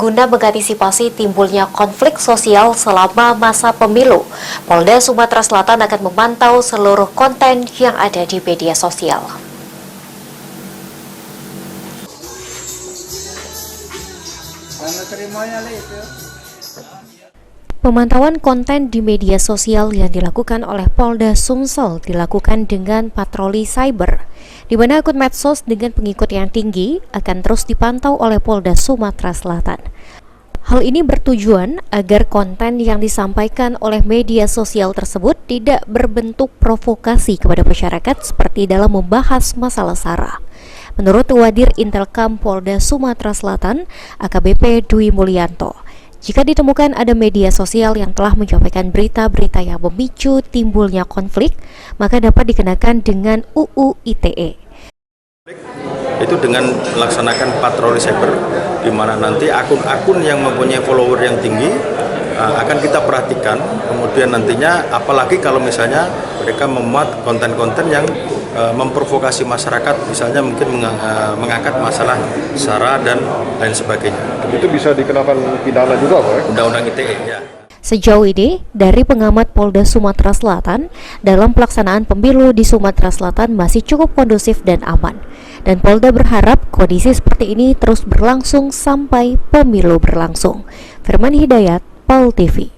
guna mengantisipasi timbulnya konflik sosial selama masa pemilu, Polda Sumatera Selatan akan memantau seluruh konten yang ada di media sosial. Pemantauan konten di media sosial yang dilakukan oleh Polda Sumsel dilakukan dengan patroli cyber, di mana akun medsos dengan pengikut yang tinggi akan terus dipantau oleh Polda Sumatera Selatan. Hal ini bertujuan agar konten yang disampaikan oleh media sosial tersebut tidak berbentuk provokasi kepada masyarakat seperti dalam membahas masalah SARA. Menurut Wadir Intelkam Polda Sumatera Selatan, AKBP Dwi Mulyanto, jika ditemukan ada media sosial yang telah menyampaikan berita-berita yang memicu timbulnya konflik, maka dapat dikenakan dengan UU ITE. Itu dengan melaksanakan patroli cyber, di mana nanti akun-akun yang mempunyai follower yang tinggi akan kita perhatikan. Kemudian nantinya, apalagi kalau misalnya mereka memuat konten-konten yang memprovokasi masyarakat, misalnya mungkin mengangkat masalah SARA dan lain sebagainya. Itu bisa dikenakan pidana juga, Pak? Undang-undang ITE, ya. Sejauh ini, dari pengamat Polda Sumatera Selatan, dalam pelaksanaan pemilu di Sumatera Selatan masih cukup kondusif dan aman. Dan Polda berharap kondisi seperti ini terus berlangsung sampai pemilu berlangsung. Firman Hidayat, PAL TV.